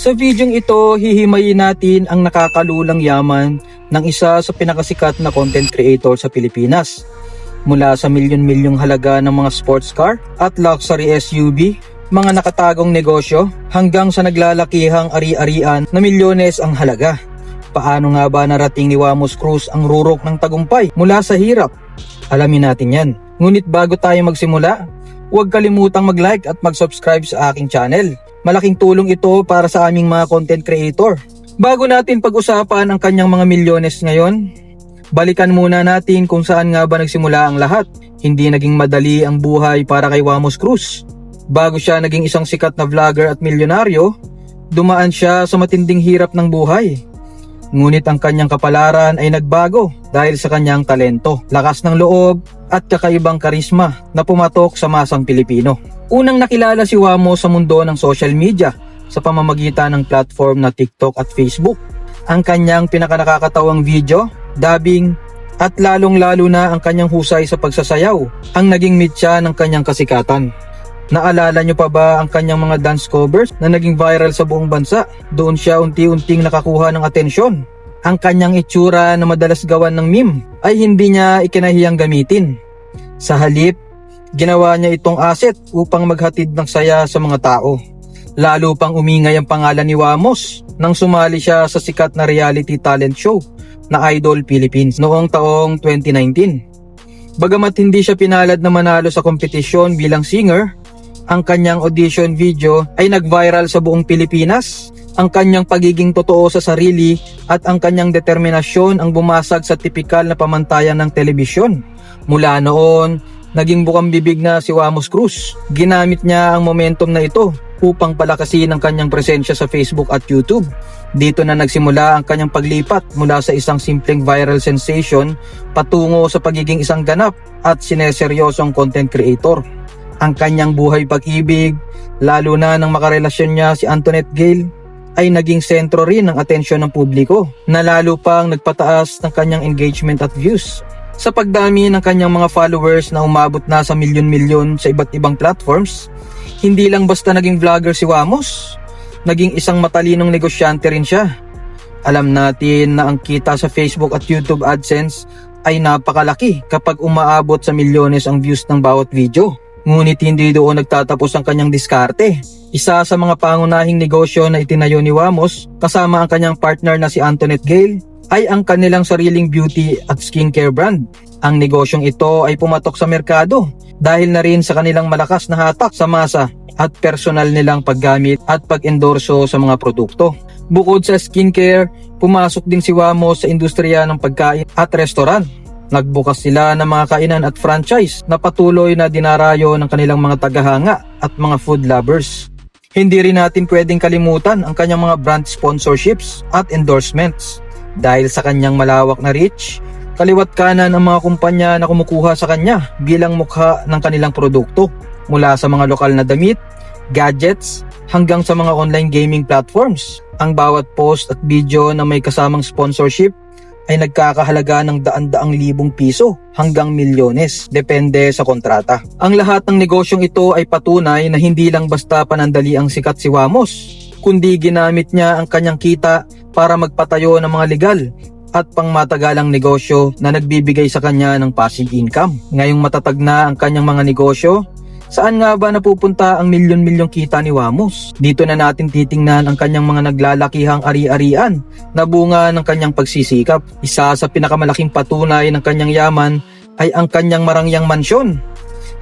Sa videong ito, hihimayin natin ang nakakalulang yaman ng isa sa pinakasikat na content creator sa Pilipinas. Mula sa milyon-milyong halaga ng mga sports car at luxury SUV, mga nakatagong negosyo, hanggang sa naglalakihang ari-arian na milyones ang halaga. Paano nga ba narating ni Wamos Cruz ang rurok ng tagumpay mula sa hirap? Alamin natin yan. Ngunit bago tayo magsimula, huwag kalimutang mag-like at mag-subscribe sa aking channel. Malaking tulong ito para sa aming mga content creator. Bago natin pag-usapan ang kanyang mga milyones ngayon, balikan muna natin kung saan nga ba nagsimula ang lahat. Hindi naging madali ang buhay para kay Wamos Cruz. Bago siya naging isang sikat na vlogger at milyonaryo, dumaan siya sa matinding hirap ng buhay. Ngunit ang kanyang kapalaran ay nagbago dahil sa kanyang talento, lakas ng loob at kakaibang karisma na pumatok sa masang Pilipino. Unang nakilala si Wamos sa mundo ng social media sa pamamagitan ng platform na TikTok at Facebook. Ang kanyang pinakanakakatawang video, dubbing at lalong-lalo na ang kanyang husay sa pagsasayaw ang naging mitya ng kanyang kasikatan. Naalala nyo pa ba ang kanyang mga dance covers na naging viral sa buong bansa? Doon siya unti-unting nakakuha ng atensyon. Ang kanyang itsura na madalas gawan ng meme ay hindi niya ikinahiyang gamitin. Sa halip, ginawa niya itong asset upang maghatid ng saya sa mga tao. Lalo pang umingay ang pangalan ni Wamos nang sumali siya sa sikat na reality talent show na Idol Philippines noong taong 2019. Bagamat hindi siya pinalad na manalo sa kompetisyon bilang singer, ang kanyang audition video ay nag-viral sa buong Pilipinas. Ang kanyang pagiging totoo sa sarili at ang kanyang determinasyon ang bumasag sa tipikal na pamantayan ng telebisyon. Mula noon, naging bukang bibig na si Wamos Cruz. Ginamit niya ang momentum na ito upang palakasin ang kanyang presensya sa Facebook at YouTube. Dito na nagsimula ang kanyang paglipat mula sa isang simpleng viral sensation patungo sa pagiging isang ganap at sineseryosong content creator. Ang kanyang buhay pag-ibig, lalo na nang makarelasyon niya si Antoinette Gayle, ay naging sentro rin ng atensyon ng publiko na lalo pang nagpataas ng kanyang engagement at views. Sa pagdami ng kanyang mga followers na umabot na sa milyon-milyon sa iba't ibang platforms, hindi lang basta naging vlogger si Wamos, naging isang matalinong negosyante rin siya. Alam natin na ang kita sa Facebook at YouTube AdSense ay napakalaki kapag umaabot sa milyones ang views ng bawat video. Ngunit hindi doon nagtatapos ang kanyang diskarte. Isa sa mga pangunahing negosyo na itinayo ni Wamos kasama ang kanyang partner na si Antoinette Gayle ay ang kanilang sariling beauty at skincare brand. Ang negosyong ito ay pumatok sa merkado dahil na rin sa kanilang malakas na hatak sa masa at personal nilang paggamit at pag-endorso sa mga produkto. Bukod sa skincare, pumasok din si Wamos sa industriya ng pagkain at restaurant. Nagbukas sila ng mga kainan at franchise na patuloy na dinarayo ng kanilang mga tagahanga at mga food lovers. Hindi rin natin pwedeng kalimutan ang kanyang mga brand sponsorships at endorsements. Dahil sa kanyang malawak na reach, kaliwat kanan ang mga kumpanya na kumukuha sa kanya bilang mukha ng kanilang produkto. Mula sa mga lokal na damit, gadgets, hanggang sa mga online gaming platforms. Ang bawat post at video na may kasamang sponsorship ay nagkakahalaga ng daan-daang libong piso hanggang milyones, depende sa kontrata. Ang lahat ng negosyong ito ay patunay na hindi lang basta panandali ang sikat si Wamos, kundi ginamit niya ang kanyang kita para magpatayo ng mga legal at pangmatagalang negosyo na nagbibigay sa kanya ng passive income. Ngayong matatag na ang kanyang mga negosyo, saan nga ba napupunta ang milyon-milyong kita ni Wamos? Dito na natin titingnan ang kanyang mga naglalakihang ari-arian na bunga ng kanyang pagsisikap. Isa sa pinakamalaking patunay ng kanyang yaman ay ang kanyang marangyang mansyon.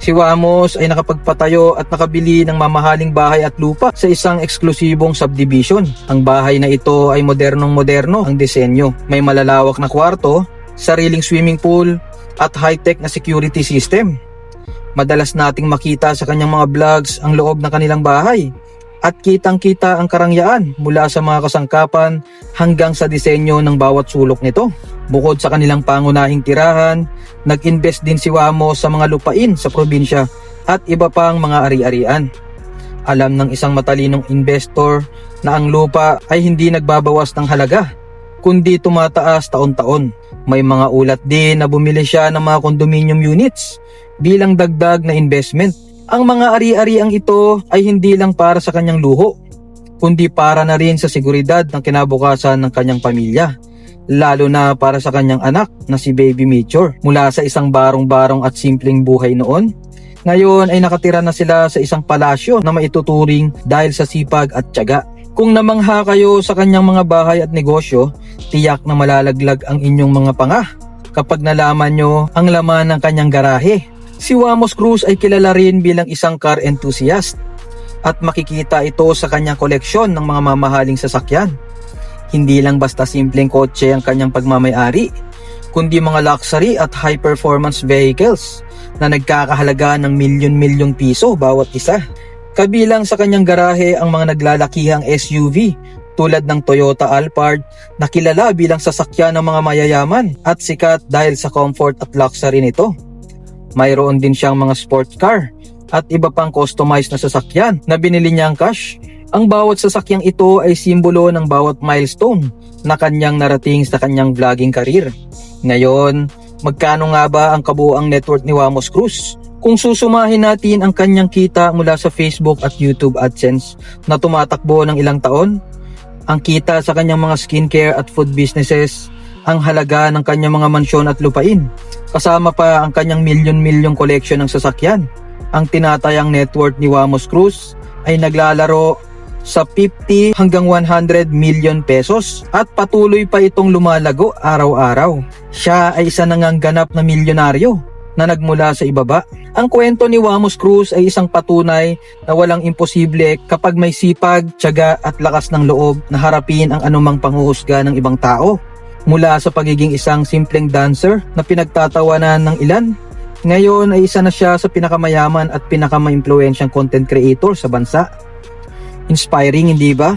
Si Wamos ay nakapagpatayo at nakabili ng mamahaling bahay at lupa sa isang eksklusibong subdivision. Ang bahay na ito ay modernong-moderno ang disenyo. May malalawak na kwarto, sariling swimming pool at high-tech na security system. Madalas nating makita sa kanyang mga vlogs ang loob ng kanilang bahay at kitang-kita ang karangyaan mula sa mga kasangkapan hanggang sa disenyo ng bawat sulok nito. Bukod sa kanilang pangunahing tirahan, nag-invest din si Wamos sa mga lupain sa probinsya at iba pang mga ari-arian. Alam ng isang matalinong investor na ang lupa ay hindi nagbabawas ng halaga, kundi tumataas taon-taon. May mga ulat din na bumili siya ng mga condominium units bilang dagdag na investment. Ang mga ari-ariang ito ay hindi lang para sa kanyang luho. kundi para na rin sa seguridad ng kinabukasan ng kanyang pamilya, lalo na para sa kanyang anak na si Baby Major. Mula sa isang barong-barong at simpleng buhay noon, ngayon ay nakatira na sila sa isang palasyo na maituturing dahil sa sipag at tiyaga. Kung namangha kayo sa kanyang mga bahay at negosyo, tiyak na malalaglag ang inyong mga panga kapag nalaman nyo ang laman ng kanyang garahe. Si Wamos Cruz ay kilala rin bilang isang car enthusiast at makikita ito sa kanyang koleksyon ng mga mamahaling sasakyan. Hindi lang basta simpleng kotse ang kanyang pagmamay-ari, kundi mga luxury at high-performance vehicles na nagkakahalaga ng milyon-milyong piso bawat isa. Kabilang sa kanyang garahe ang mga naglalakihang SUV tulad ng Toyota Alphard na kilala bilang sasakyan ng mga mayayaman at sikat dahil sa comfort at luxury nito. Mayroon din siyang mga sports car at iba pang customized na sasakyan na binili niyang cash. Ang bawat sasakyang ito ay simbolo ng bawat milestone na kanyang narating sa kanyang vlogging career. Ngayon, magkano nga ba ang kabuuang net worth ni Wamos Cruz? Kung susumahin natin ang kanyang kita mula sa Facebook at YouTube AdSense na tumatakbo ng ilang taon, ang kita sa kanyang mga skincare at food businesses, ang halaga ng kanyang mga mansyon at lupain, kasama pa ang kanyang milyon-milyong collection ng sasakyan, ang tinatayang net worth ni Wamos Cruz ay naglalaro sa 50 hanggang 100 million pesos at patuloy pa itong lumalago araw-araw. Siya ay isa nangangganap na milyonaryo na nagmula sa ibaba. Ang kwento ni Wamos Cruz ay isang patunay na walang imposible kapag may sipag, tiyaga at lakas ng loob na harapin ang anumang panghuhusga ng ibang tao. Mula sa pagiging isang simpleng dancer na pinagtatawanan ng ilan, ngayon ay isa na siya sa pinakamayaman at pinakamaimpluwensyang content creator sa bansa. Inspiring, hindi ba?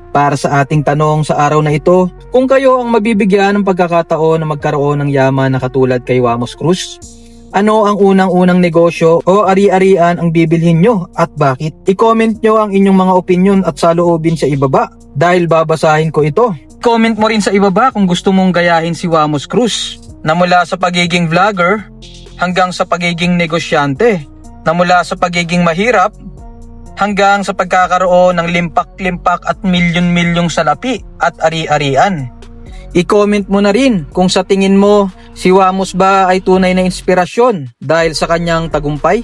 Para sa ating tanong sa araw na ito, kung kayo ang mabibigyan ng pagkakataon na magkaroon ng yaman na katulad kay Wamos Cruz, ano ang unang-unang negosyo o ari-arian ang bibilhin nyo at bakit? I-comment nyo ang inyong mga opinion at saloobin sa ibaba dahil babasahin ko ito. Comment mo rin sa ibaba kung gusto mong gayahin si Wamos Cruz na mula sa pagiging vlogger hanggang sa pagiging negosyante, na mula sa pagiging mahirap hanggang sa pagkakaroon ng limpak-limpak at milyon-milyong salapi at ari-arian. I-comment mo na rin kung sa tingin mo si Wamos ba ay tunay na inspirasyon dahil sa kanyang tagumpay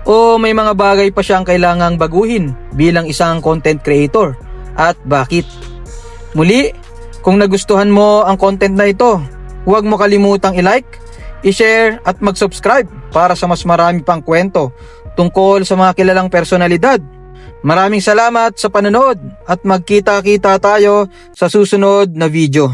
o may mga bagay pa siyang kailangang baguhin bilang isang content creator at bakit. Muli, kung nagustuhan mo ang content na ito, huwag mo kalimutang i-like, i-share at mag-subscribe para sa mas marami pang kwento tungkol sa mga kilalang personalidad. Maraming salamat sa panonood at magkita-kita tayo sa susunod na video.